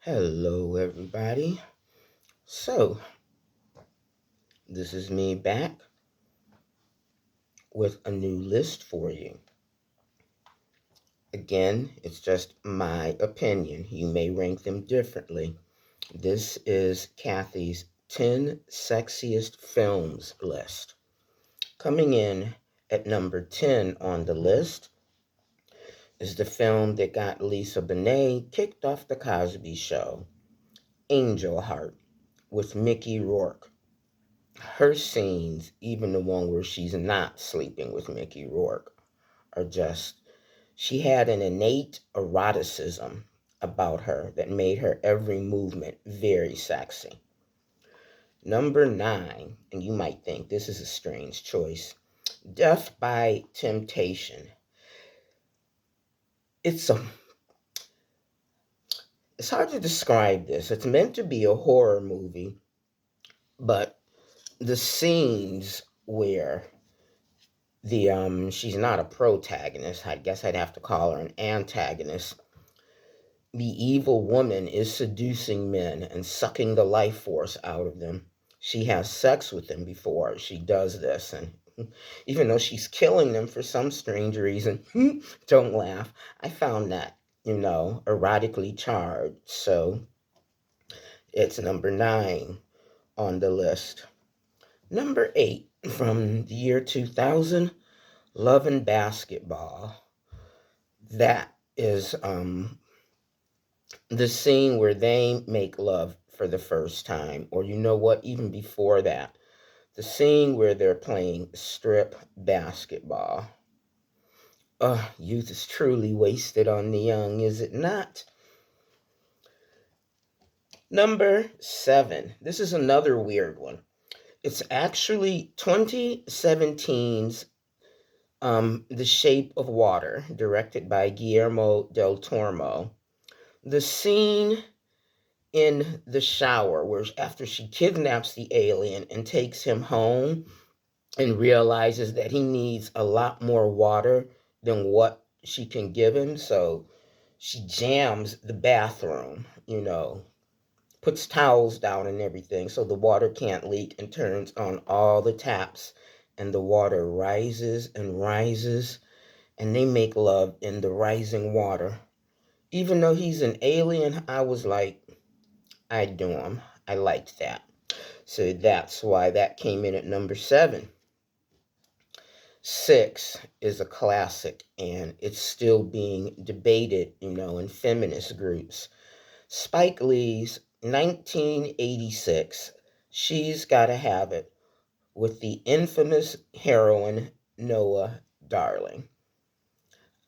Hello, everybody. So, this is me back with a new list for you. Again, it's just my opinion. You may rank them differently. This is Kathy's 10 sexiest films list. Coming in at number 10 on the list is the film that got Lisa Bonet kicked off The Cosby Show, Angel Heart, with Mickey Rourke. Her scenes, even the one where she's not sleeping with Mickey Rourke, are just, she had an innate eroticism about her that made her every movement very sexy. Number 9, and you might think this is a strange choice, Death by Temptation. It's a it's hard to describe this. It's meant to be a horror movie, but the scenes where she's not a protagonist. I guess I'd have to call her an antagonist. The evil woman is seducing men and sucking the life force out of them. She has sex with them before she does this, and even though she's killing them for some strange reason, don't laugh. I found that, erotically charged. So it's number 9 on the list. Number 8 from the year 2000, Love and Basketball. That is the scene where they make love for the first time, or you know what, even before that, the scene where they're playing strip basketball. Youth is truly wasted on the young, is it not? Number 7. This is another weird one. It's actually 2017's The Shape of Water, directed by Guillermo del Toro. The scene in the shower where after she kidnaps the alien and takes him home and realizes that he needs a lot more water than what she can give him, so she jams the bathroom, puts towels down and everything so the water can't leak, and turns on all the taps, and the water rises and rises, and they make love in the rising water. Even though he's an alien, I was like, I'd do him. I liked that. So that's why that came in at number 7. 6 is a classic, and it's still being debated, in feminist groups. Spike Lee's 1986, She's Gotta Have It, with the infamous heroine Noah Darling.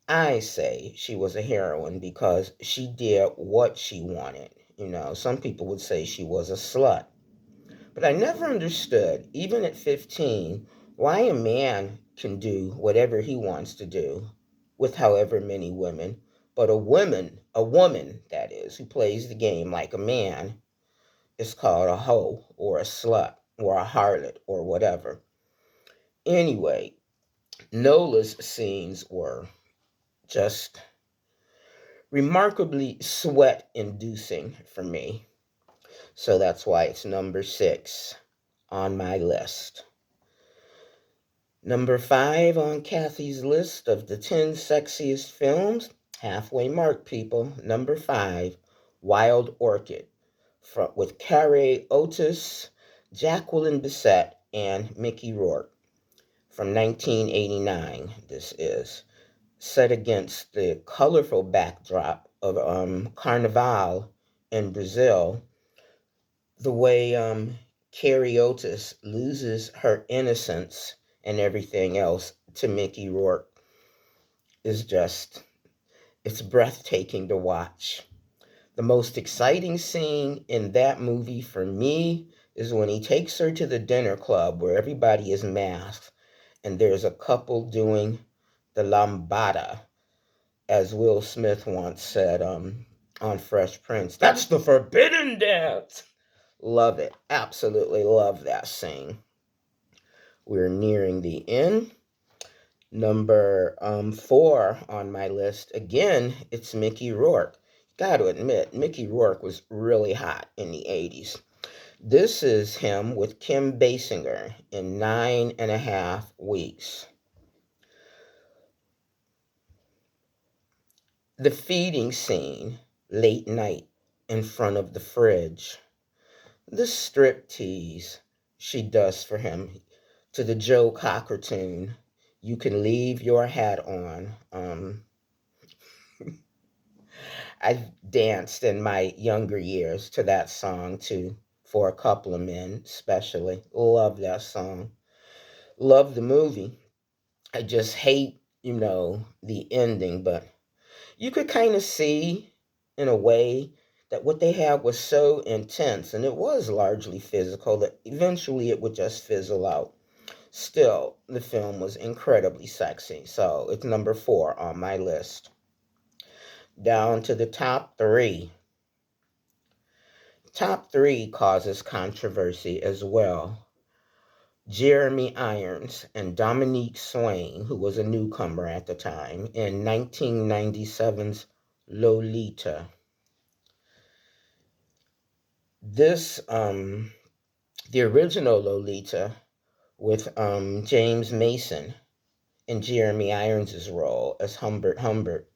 I say she was a heroine because she did what she wanted. Some people would say she was a slut. But I never understood, even at 15, why a man can do whatever he wants to do with however many women, but a woman, that is, who plays the game like a man, is called a hoe or a slut or a harlot or whatever. Anyway, Nola's scenes were just remarkably sweat inducing for me. So that's why it's number 6 on my list. Number 5 on Kathy's list of the 10 sexiest films, halfway mark, people. Number 5, Wild Orchid, with Carrie Otis, Jacqueline Bisset, and Mickey Rourke, from 1989. This is set against the colorful backdrop of Carnival in Brazil. The way Carrie Otis loses her innocence and everything else to Mickey Rourke is just, it's breathtaking to watch. The most exciting scene in that movie for me is when he takes her to the dinner club where everybody is masked and there's a couple doing the lambada, as Will Smith once said on Fresh Prince. That's the forbidden dance. Love it. Absolutely love that scene. We're nearing the end. Number 4 on my list, again, it's Mickey Rourke. Gotta admit, Mickey Rourke was really hot in the 80s. This is him with Kim Basinger in 9.5 Weeks. The feeding scene, late night in front of the fridge. The strip tease she does for him to the Joe Cocker tune, You Can Leave Your Hat On. I danced in my younger years to that song too, for a couple of men, especially. Love that song. Love the movie. I just hate, the ending, but you could kind of see, in a way, that what they had was so intense and it was largely physical that eventually it would just fizzle out. Still, the film was incredibly sexy, so it's number 4 on my list. Down to the top 3. Top 3 causes controversy as well. Jeremy Irons and Dominique Swain, who was a newcomer at the time, in 1997's Lolita. This, the original Lolita with James Mason and Jeremy Irons' role as Humbert Humbert.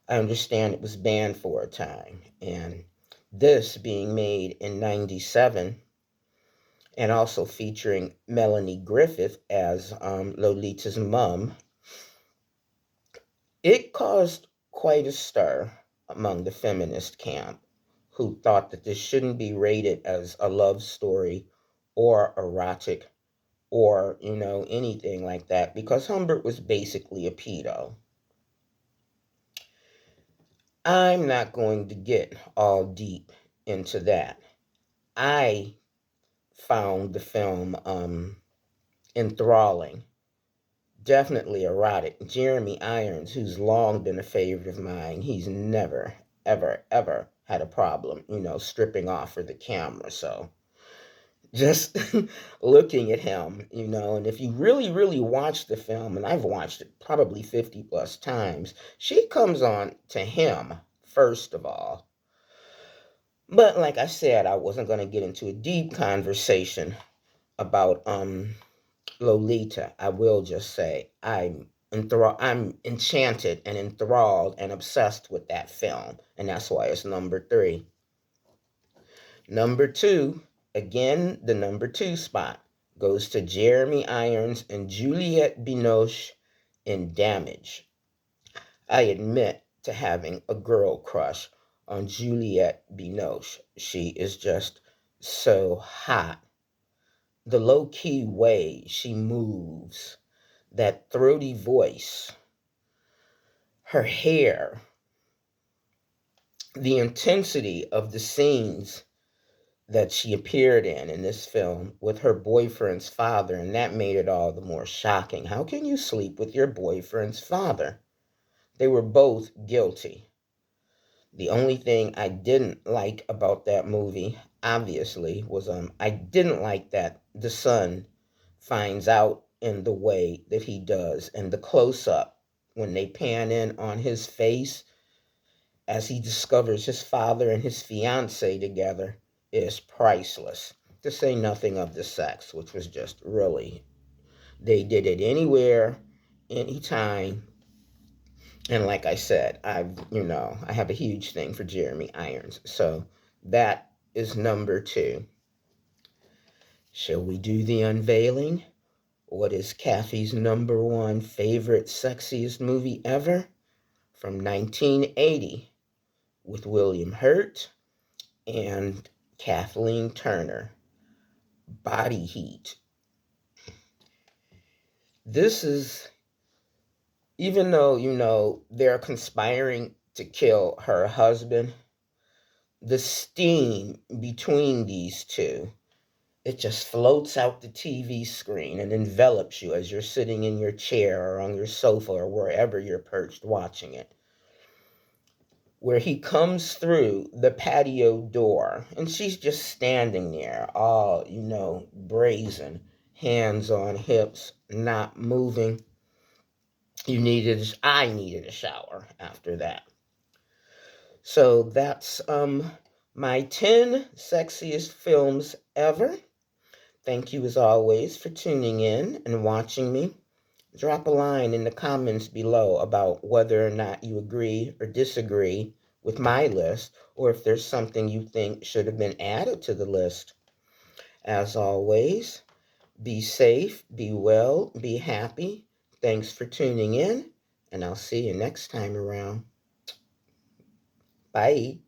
I understand it was banned for a time, and this being made in 97 and also featuring Melanie Griffith as Lolita's mom, it caused quite a stir among the feminist camp who thought that this shouldn't be rated as a love story or erotic or, anything like that because Humbert was basically a pedo. I'm not going to get all deep into that. I found the film enthralling, definitely erotic. Jeremy Irons, who's long been a favorite of mine, he's never, ever, ever had a problem, stripping off for the camera. So just looking at him, and if you really, really watch the film, and I've watched it probably 50 plus times, she comes on to him first of all. But like I said, I wasn't going to get into a deep conversation about Lolita. I will just say I'm enchanted and enthralled and obsessed with that film, and that's why it's number 3. Number 2, again, the number 2 spot goes to Jeremy Irons and Juliette Binoche in Damage. I admit to having a girl crush on Juliette Binoche. She is just so hot. The low key way she moves, that throaty voice, her hair, the intensity of the scenes that she appeared in this film with her boyfriend's father, and that made it all the more shocking. How can you sleep with your boyfriend's father? They were both guilty. The only thing I didn't like about that movie, obviously, was I didn't like that the son finds out in the way that he does, and the close up when they pan in on his face as he discovers his father and his fiance together is priceless. To say nothing of the sex, which was just really, they did it anywhere, anytime. And like I said, I have a huge thing for Jeremy Irons. So that is number 2. Shall we do the unveiling? What is Kathy's number 1 favorite sexiest movie ever? From 1980 with William Hurt and Kathleen Turner. Body Heat. This is, even though, they're conspiring to kill her husband, the steam between these two, it just floats out the TV screen and envelops you as you're sitting in your chair or on your sofa or wherever you're perched watching it. Where he comes through the patio door and she's just standing there, all, brazen, hands on hips, not moving. I needed a shower after that. So that's my 10 sexiest films ever. Thank you as always for tuning in and watching me. Drop a line in the comments below about whether or not you agree or disagree with my list, or if there's something you think should have been added to the list. As always, be safe, be well, be happy. Thanks for tuning in, and I'll see you next time around. Bye.